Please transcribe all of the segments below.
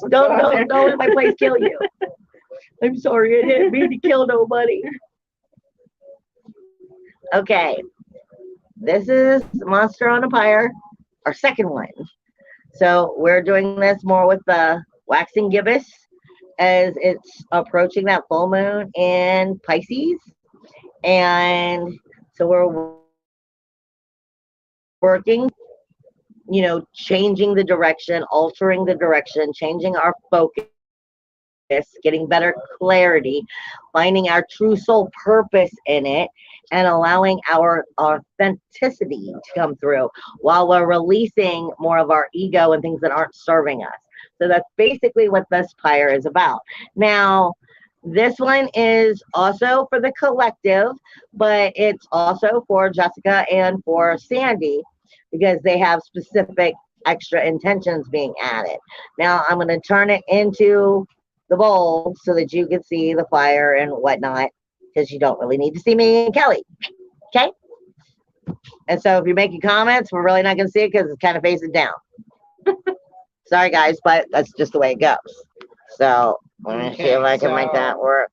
Don't let my place kill you. I'm sorry, it didn't mean to kill nobody. Okay, this is Monster on a Pyre, our second one. So we're doing this more with the waxing gibbous as it's approaching that full moon in Pisces. And so we're working, changing the direction, altering the direction, changing our focus, getting better clarity, finding our true soul purpose in it, and allowing our authenticity to come through while we're releasing more of our ego and things that aren't serving us. So that's basically what this Pyre is about. Now, this one is also for the collective, but it's also for Jessica and for Sandy because they have specific extra intentions being added. Now, I'm going to turn it into the bowl so that you can see the fire and whatnot, because you don't really need to see me and Kelly. Okay? And so if you're making comments, we're really not going to see it because it's kind of facing down. Sorry, guys, but that's just the way it goes. So let me see if I can make that work.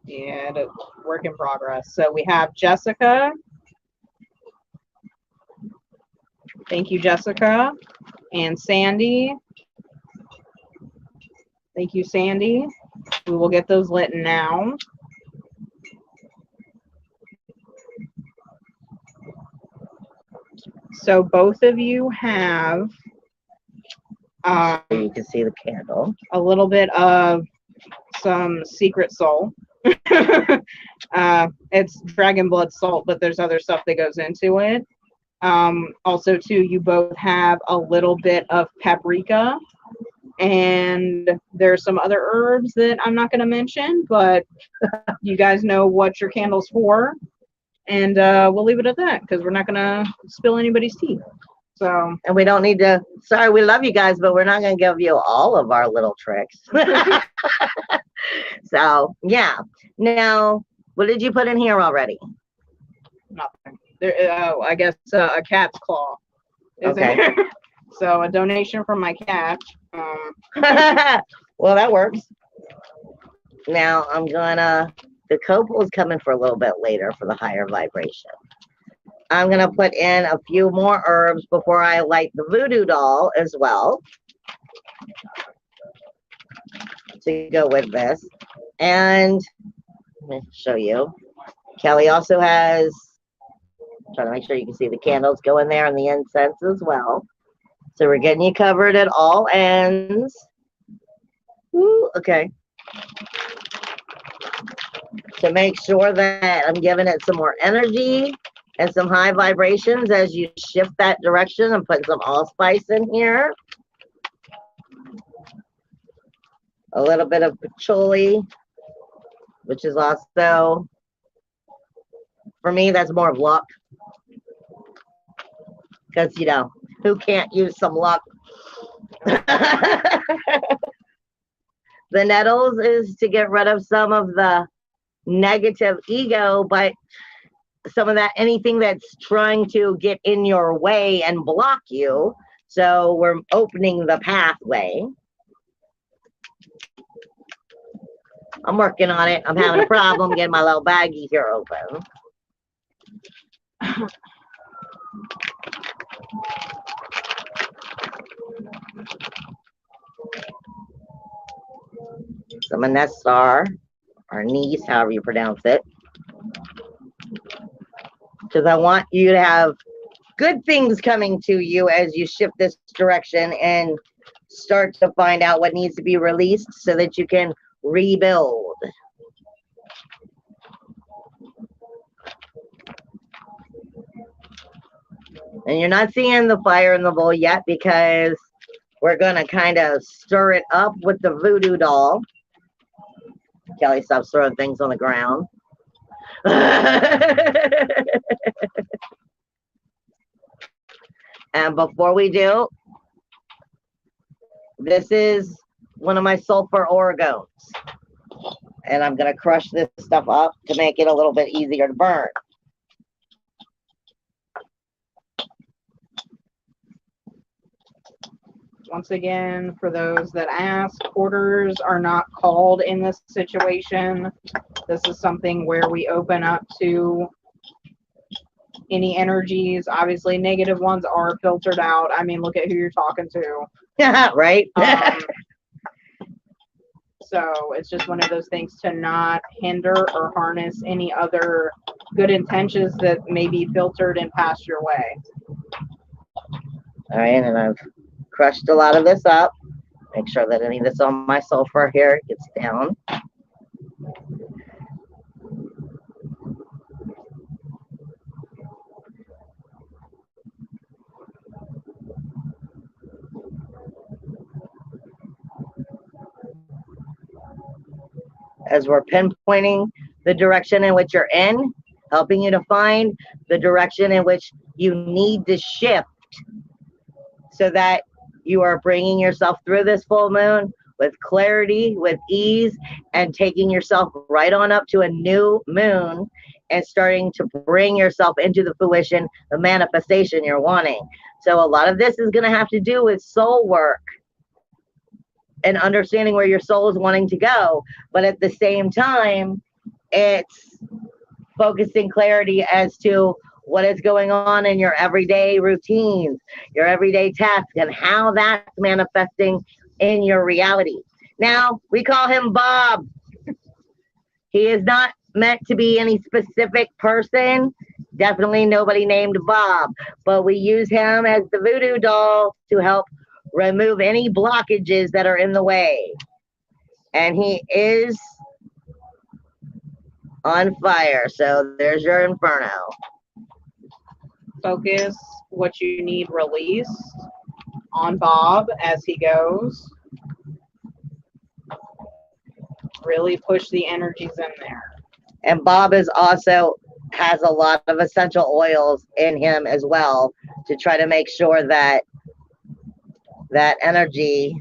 Yeah, work in progress. So we have Jessica. Thank you, Jessica. And Sandy. Thank you, Sandy. We will get those lit now. So both of you have you can see the candle. A little bit of some secret soul. It's dragon blood salt, but there's other stuff that goes into it. Also, too, you both have a little bit of paprika, and there's some other herbs that I'm not going to mention, but you guys know what your candle's for, and we'll leave it at that because we're not going to spill anybody's tea. So, and we don't need to, sorry, we love you guys, but we're not going to give you all of our little tricks. So, yeah. Now, what did you put in here already? Nothing. There, I guess a cat's claw. Okay. So, a donation from my cat. Well, that works. Now, I'm going to, the copal is coming for a little bit later for the higher vibration. I'm going to put in a few more herbs before I light the voodoo doll as well to go with this. And let me show you. Kelly also has, trying to make sure you can see the candles go in there and the incense as well. So we're getting you covered at all ends. Ooh, okay. To make sure that I'm giving it some more energy and some high vibrations as you shift that direction. I'm putting some allspice in here. A little bit of patchouli, which is also, for me, that's more of luck. Because, who can't use some luck? The nettles is to get rid of some of the negative ego, but some of that, anything that's trying to get in your way and block you. So we're opening the pathway. I'm working on it. I'm having a problem getting my little baggie here open. Some of Nessar, or niece, however you pronounce it. Because I want you to have good things coming to you as you shift this direction and start to find out what needs to be released so that you can rebuild. And you're not seeing the fire in the bowl yet because we're going to kind of stir it up with the voodoo doll. Kelly stops throwing things on the ground. And before we do, this is one of my sulfur organs. And I'm going to crush this stuff up to make it a little bit easier to burn. Once again, for those that ask, quarters are not called in this situation. This is something where we open up to any energies. Obviously, negative ones are filtered out. I mean, look at who you're talking to. Right? So it's just one of those things to not hinder or harness any other good intentions that may be filtered and passed your way. All right, and I've crushed a lot of this up. Make sure that any of this on my sulfur here gets down. As we're pinpointing the direction in which you're in, helping you to find the direction in which you need to shift so that you are bringing yourself through this full moon with clarity, with ease, and taking yourself right on up to a new moon and starting to bring yourself into the fruition, the manifestation you're wanting. So a lot of this is going to have to do with soul work and understanding where your soul is wanting to go. But at the same time, it's focusing clarity as to what is going on in your everyday routines, your everyday tasks, and how that's manifesting in your reality. Now, we call him Bob. He is not meant to be any specific person. Definitely nobody named Bob. But we use him as the voodoo doll to help remove any blockages that are in the way. And he is on fire. So there's your inferno. Focus what you need released on Bob as he goes. Really push the energies in there. And Bob is also has a lot of essential oils in him as well to try to make sure that that energy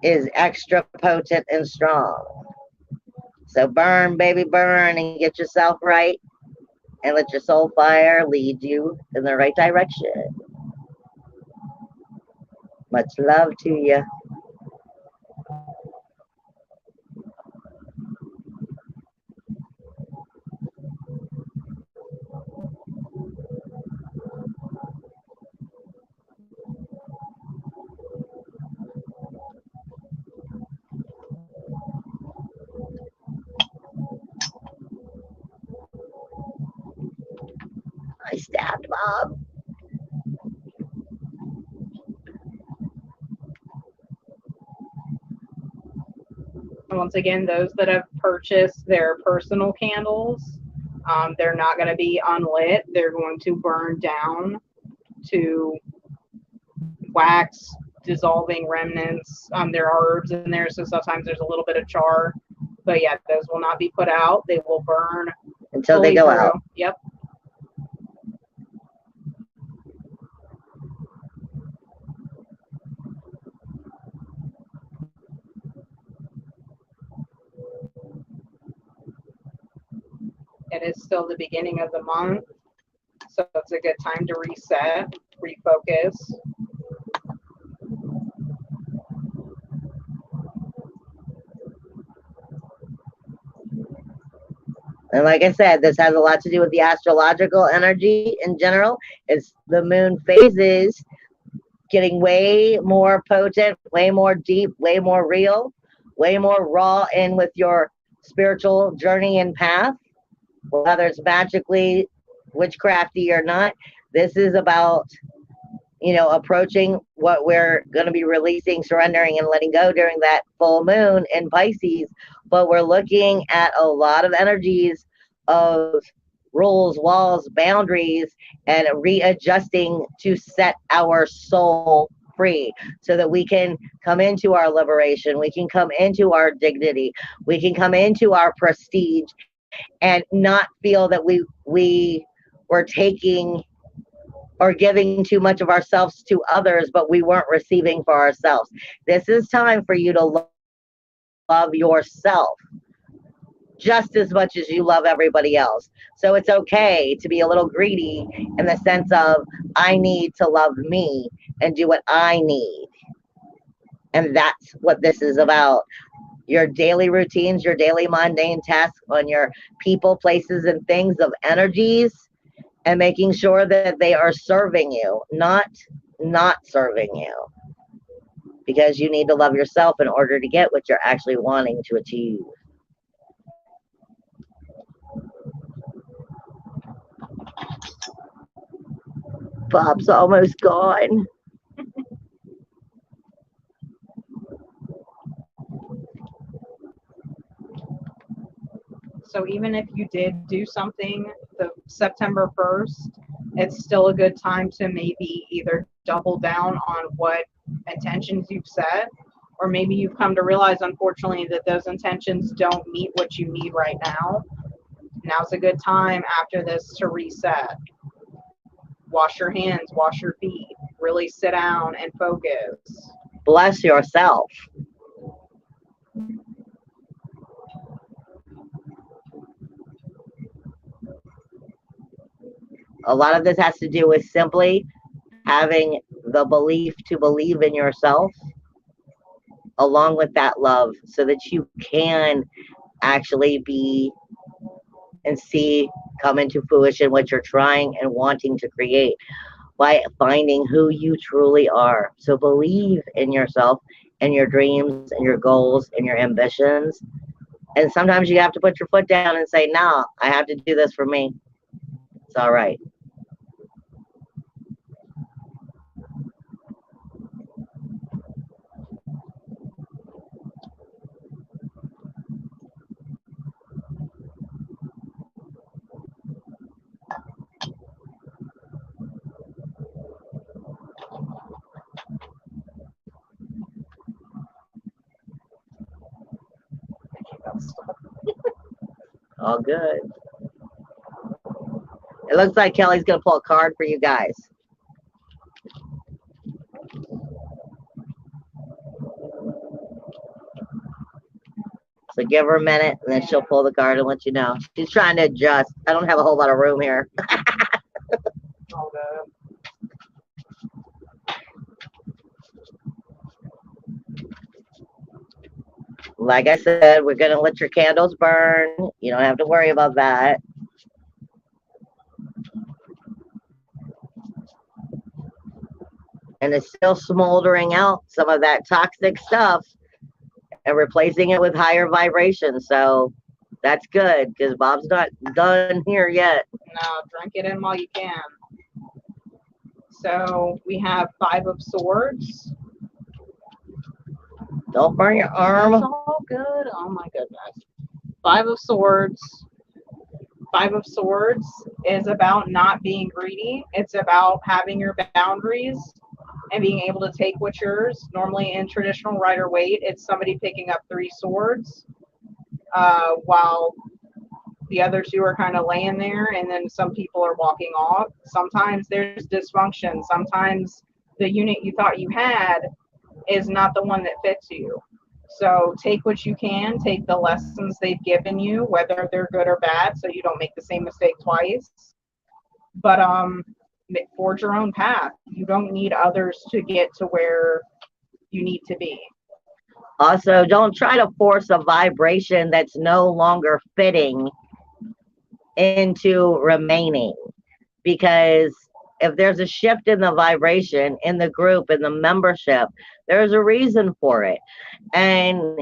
is extra potent and strong. So burn, baby, burn, and get yourself right, and let your soul fire lead you in the right direction. Much love to you. I stabbed Bob. And once again, those that have purchased their personal candles, they're not going to be unlit. They're going to burn down to wax, dissolving remnants. There are herbs in there, so sometimes there's a little bit of char. But yeah, those will not be put out. They will burn until they go out. Yep. It is still the beginning of the month, so it's a good time to reset, refocus. And like I said, this has a lot to do with the astrological energy in general. It's the moon phases getting way more potent, way more deep, way more real, way more raw in with your spiritual journey and path, whether it's magically witchcrafty or not. This is about, you know, approaching what we're going to be releasing, surrendering, and letting go during that full moon in Pisces. But we're looking at a lot of energies of rules, walls, boundaries, and readjusting to set our soul free so that we can come into our liberation, we can come into our dignity, we can come into our prestige and not feel that we were taking or giving too much of ourselves to others, but we weren't receiving for ourselves. This is time for you to love yourself. just as much as you love everybody else. So it's okay to be a little greedy in the sense of, I need to love me and do what I need. And that's what this is about. Your daily routines, your daily mundane tasks on your people, places, and things of energies, and making sure that they are serving you, not serving you. Because you need to love yourself in order to get what you're actually wanting to achieve. Bob's almost gone. So even if you did do something the September 1st, it's still a good time to maybe either double down on what intentions you've set, or maybe you've come to realize, unfortunately, that those intentions don't meet what you need right now. Now's a good time after this to reset. Wash your hands, wash your feet, really sit down and focus. Bless yourself. A lot of this has to do with simply having the belief to believe in yourself, along with that love, so that you can actually be and see come into fruition what you're trying and wanting to create by finding who you truly are. So believe in yourself and your dreams and your goals and your ambitions. And sometimes you have to put your foot down and say, no, I have to do this for me. It's all right. All good. It looks like Kelly's going to pull a card for you guys. So give her a minute, and then she'll pull the card and let you know. She's trying to adjust. I don't have a whole lot of room here. All good. Like I said, we're going to let your candles burn. You don't have to worry about that. And it's still smoldering out some of that toxic stuff and replacing it with higher vibration. So that's good, because Bob's not done here yet. No, drink it in while you can. So we have 5 of Swords. Don't burn your arm. It's all good. Oh my goodness. 5 of Swords. 5 of Swords is about not being greedy. It's about having your boundaries and being able to take what's yours. Normally in traditional Rider-Waite, it's somebody picking up 3 swords while the other 2 are kind of laying there, and then some people are walking off. Sometimes there's dysfunction. Sometimes the unit you thought you had is not the one that fits you. So take what you can, take the lessons they've given you, whether they're good or bad, so you don't make the same mistake twice. But forge your own path. You don't need others to get to where you need to be. Also, don't try to force a vibration that's no longer fitting into remaining, because if there's a shift in the vibration in the group, in the membership, there's a reason for it. And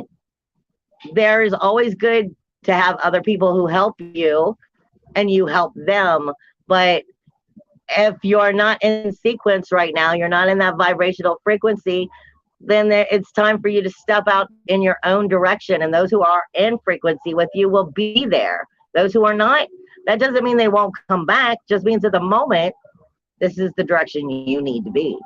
there is always good to have other people who help you and you help them. But if you're not in sequence right now, you're not in that vibrational frequency, then it's time for you to step out in your own direction. And those who are in frequency with you will be there. Those who are not, that doesn't mean they won't come back. Just means at the moment, this is the direction you need to be.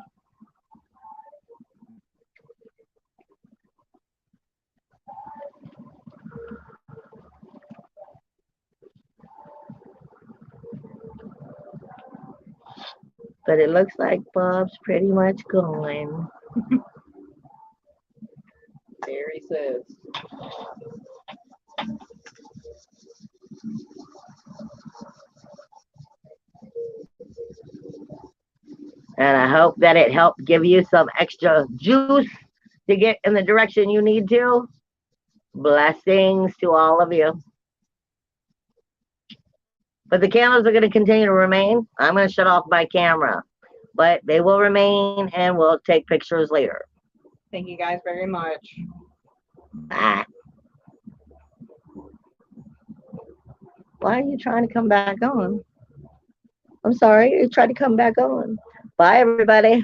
But it looks like Bob's pretty much gone. There he says. And I hope that it helped give you some extra juice to get in the direction you need to. Blessings to all of you. But the candles are going to continue to remain. I'm going to shut off my camera, but they will remain and we'll take pictures later. Thank you guys very much. Bye. Why are you trying to come back on? I'm sorry, you tried to come back on. Bye, everybody.